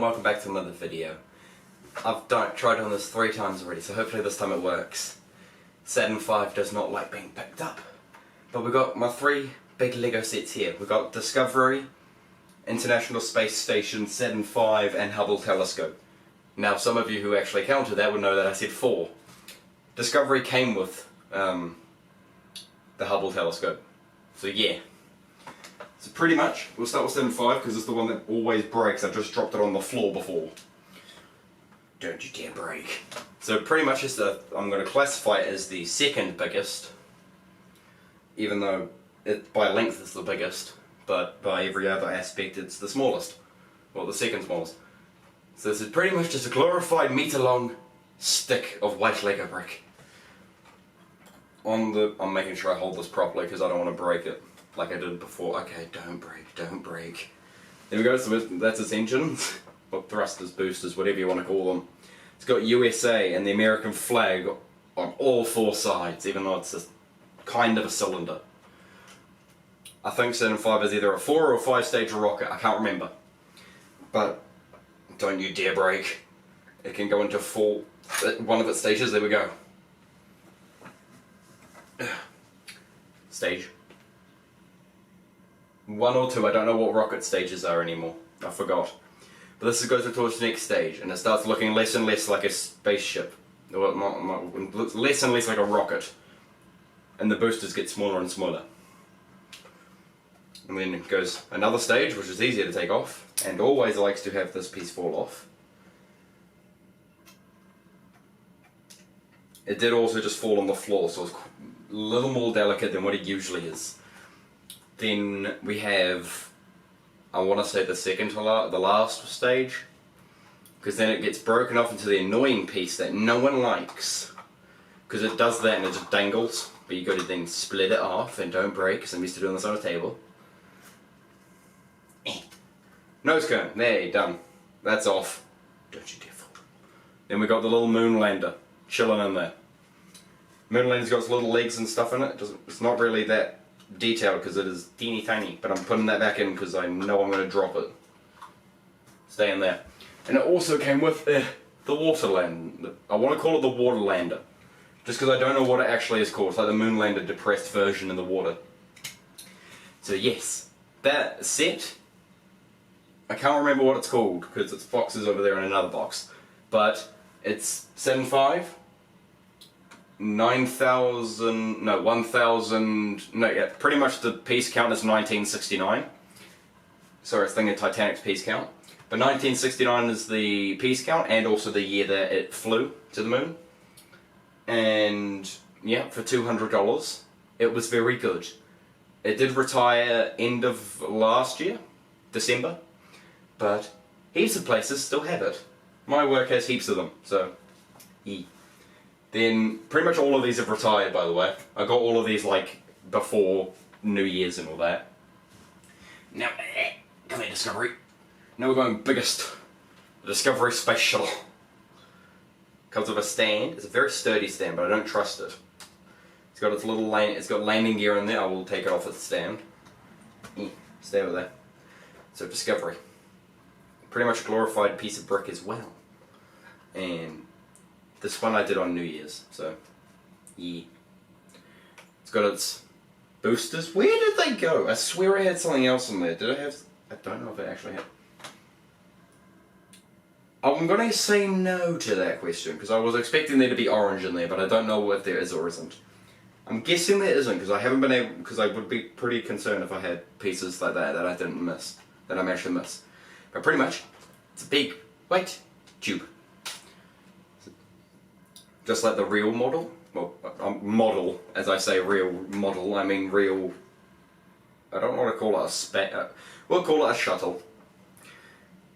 and welcome back to another video. I've tried on this 3 times already, so hopefully this time it works. Saturn V does not like being picked up. But we've got my 3 big Lego sets here. We've got Discovery, International Space Station, Saturn V and Hubble Telescope. Now some of you who actually counted that would know that I said 4. Discovery came with the Hubble Telescope. So yeah. So pretty much, we'll start with Saturn V because it's the one that always breaks. I've just dropped it on the floor before. Don't you dare break. So pretty much I'm going to classify it as the second biggest, even though it by length is the biggest, but by every other aspect it's the smallest. Well, the second smallest. So this is pretty much just a glorified meter-long stick of white Lego brick. I'm making sure I hold this properly because I don't want to break it like I did before. Okay, don't break, don't break. There we go, so that's its engines. Or thrusters, boosters, whatever you want to call them. It's got USA and the American flag on all 4 sides, even though it's kind of a cylinder. I think Saturn V is either a 4 or a 5 stage rocket, I can't remember. But don't you dare break. It can go into one of its stages, there we go. Stage 1 or 2, I don't know what rocket stages are anymore, I forgot. But this goes towards the next stage, and it starts looking less and less like a spaceship. Well, less and less like a rocket. And the boosters get smaller and smaller. And then it goes another stage, which is easier to take off, and always likes to have this piece fall off. It did also just fall on the floor, so it's a little more delicate than what it usually is. Then we have, I want to say the last stage, because then it gets broken off into the annoying piece that no one likes, because it does that and it just dangles, but you got to then split it off and don't break, because I'm used to doing this on a table. Nose cone, there, done. That's off. Don't you dare fall. Then we got the little moon lander chilling in there. Moon lander's got its little legs and stuff in it. It's not really that detailed because it is teeny tiny, but I'm putting that back in because I know I'm going to drop it. Stay in there. And it also came with the water lander. I want to call it the water lander, just because I don't know what it actually is called. It's like the moon lander depressed version in the water. So yes, that set, I can't remember what it's called because its box is over there in another box, but it's Saturn V, 9,000, no, 1,000, no, yeah, pretty much the piece count is 1969. Sorry, it's thinking Titanic's piece count. But 1969 is the piece count, and also the year that it flew to the moon. And, yeah, for $200, it was very good. It did retire end of last year, December, but heaps of places still have it. My work has heaps of them, so, yeah. Then, pretty much all of these have retired, by the way. I got all of these, like, before New Year's and all that. Now, come here, Discovery. Now we're going biggest. The Discovery Space Shuttle. Comes with a stand. It's a very sturdy stand, but I don't trust it. It's got its little it's got landing gear in there. I will take it off its stand. Stay over there. So, Discovery. Pretty much a glorified piece of brick as well. And this one I did on New Year's, so yeah. It's got its boosters. Where did they go? I swear I had something else in there. Did I have? I don't know if I actually had. I'm going to say no to that question, because I was expecting there to be orange in there, but I don't know if there is or isn't. I'm guessing there isn't, because I haven't been able, because I would be pretty concerned if I had pieces like that I didn't miss, that I managed to miss. But pretty much, it's a big white tube. Just like the real model. Well, model, as I say real model, I mean real. I don't want to call it we'll call it a shuttle.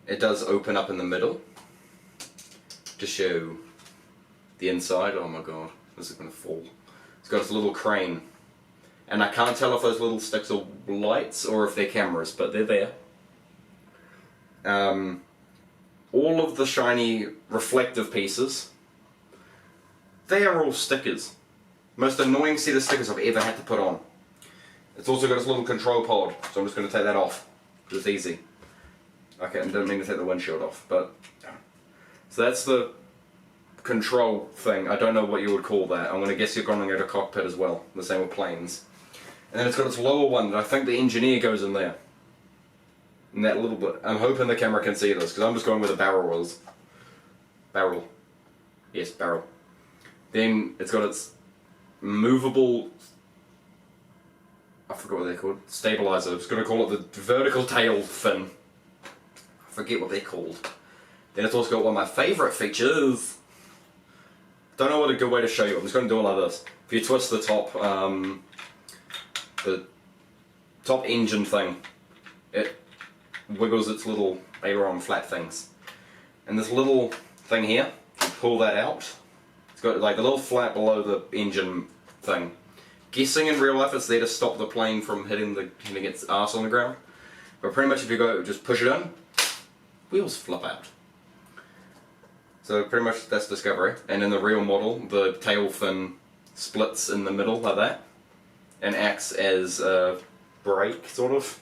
It does open up in the middle to show the inside. Oh my god, this is going to fall. It's got its little crane. And I can't tell if those little sticks are lights or if they're cameras, but they're there. All of the shiny reflective pieces, they are all stickers. Most annoying set of stickers I've ever had to put on. It's also got its little control pod, so I'm just going to take that off. Just easy. Okay, I didn't mean to take the windshield off, but... So that's the control thing. I don't know what you would call that. I'm going to guess you're going to go to cockpit as well. The same with planes. And then it's got its lower one that I think the engineer goes in there. In that little bit. I'm hoping the camera can see this, because I'm just going where the barrel was. Barrel. Yes, barrel. Then it's got its movable... I forgot what they're called. Stabilizer. I was going to call it the vertical tail fin. I forget what they're called. Then it's also got one of my favourite features. Don't know what a good way to show you. I'm just going to do it like this. If you twist the top engine thing, it wiggles its little aileron flat things. And this little thing here, you pull that out. It's got like a little flap below the engine thing. Guessing in real life it's there to stop the plane from hitting its ass on the ground. But pretty much if you go just push it in, wheels flip out. So pretty much that's Discovery. And in the real model, the tail fin splits in the middle like that and acts as a brake, sort of.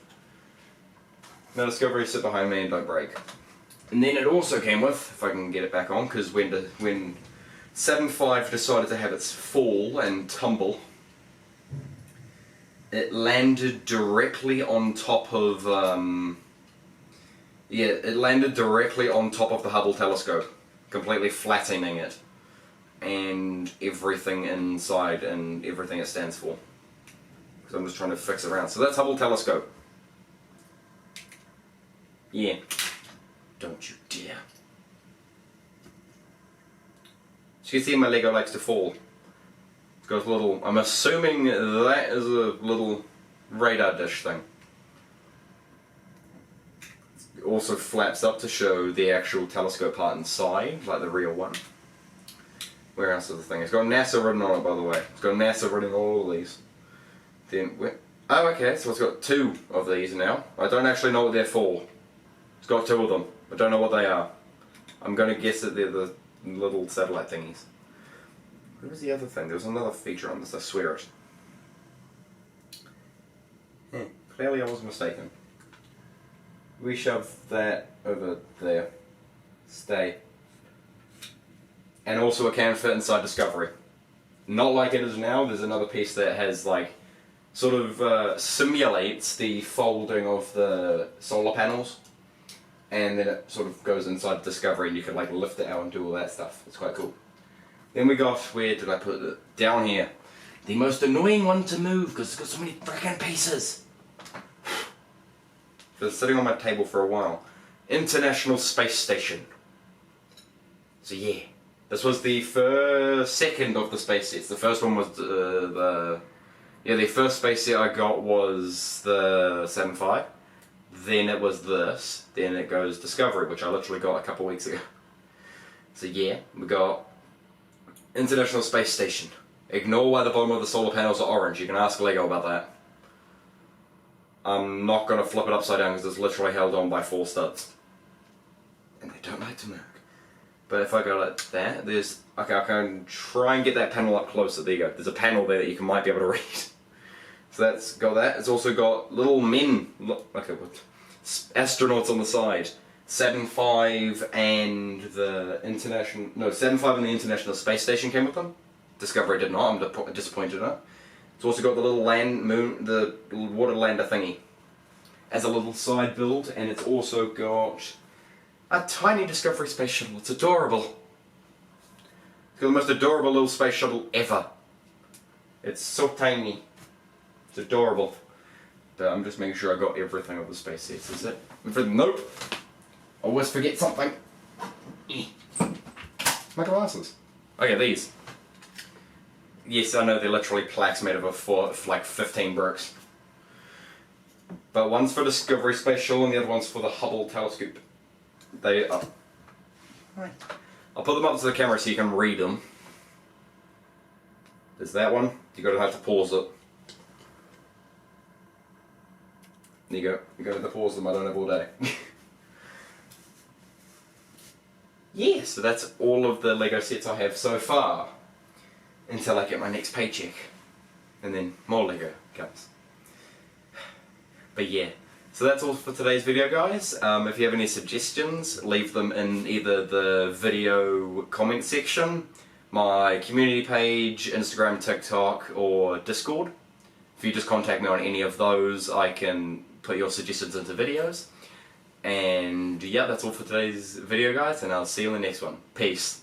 Now Discovery, sit behind me and don't brake. And then it also came with, if I can get it back on, because when Saturn V decided to have its fall and tumble, it landed directly on top of, it landed directly on top of the Hubble telescope, completely flattening it, and everything inside and everything it stands for. So I'm just trying to fix it around. So that's Hubble telescope. Yeah. Don't you dare. So you can see my Lego likes to fall. It's got a little, I'm assuming that is a little radar dish thing. It also flaps up to show the actual telescope part inside, like the real one. Where else is the thing? It's got NASA written on it, by the way. It's got NASA written on all of these. Then, oh, okay, so it's got 2 of these now. I don't actually know what they're for. It's got 2 of them. I don't know what they are. I'm going to guess that they're the little satellite thingies. What was the other thing? There was another feature on this, I swear it. Clearly I was mistaken. We shove that over there. Stay. And also it can fit inside Discovery. Not like it is now, there's another piece that has like, sort of simulates the folding of the solar panels. And then it sort of goes inside Discovery and you can like lift it out and do all that stuff. It's quite cool. Then we got, where did I put it? Down here. The most annoying one to move because it's got so many freaking pieces. It's been sitting on my table for a while. International Space Station. So yeah, this was the second of the space sets. The first one was the first space set I got was the Saturn V. Then it was this. Then it goes Discovery, which I literally got a couple weeks ago. So yeah, we got International Space Station. Ignore why the bottom of the solar panels are orange. You can ask Lego about that. I'm not going to flip it upside down because it's literally held on by 4 studs. And they don't like to move. But if I go like that, there's... Okay, I can try and get that panel up closer. There you go. There's a panel there that you might be able to read. So that's got that. It's also got little men... Okay, what? Astronauts on the side. Saturn V and the International... No, Saturn V and the International Space Station came with them. Discovery did not. I'm disappointed in it. It's also got the little the water lander thingy as a little side build, and it's also got a tiny Discovery space shuttle. It's adorable. It's got the most adorable little space shuttle ever. It's so tiny. It's adorable. But I'm just making sure I got everything of the space sets. Is it? Nope. Always forget something. My glasses. Okay, these. Yes, I know they're literally plaques made of like 15 bricks. But one's for Discovery Space Shuttle and the other one's for the Hubble telescope. They are... I'll put them up to the camera so you can read them. There's that one. You're going to have to pause it. There you go. You're going to have to pause them. I don't have all day. Yeah, so that's all of the Lego sets I have so far. Until I get my next paycheck. And then more Lego comes. But yeah, So that's all for today's video, guys. If you have any suggestions, leave them in either the video comment section, my community page, Instagram, TikTok, or Discord. If you just contact me on any of those, I can put your suggestions into videos. And yeah, that's all for today's video, guys, and I'll see you in the next one. Peace.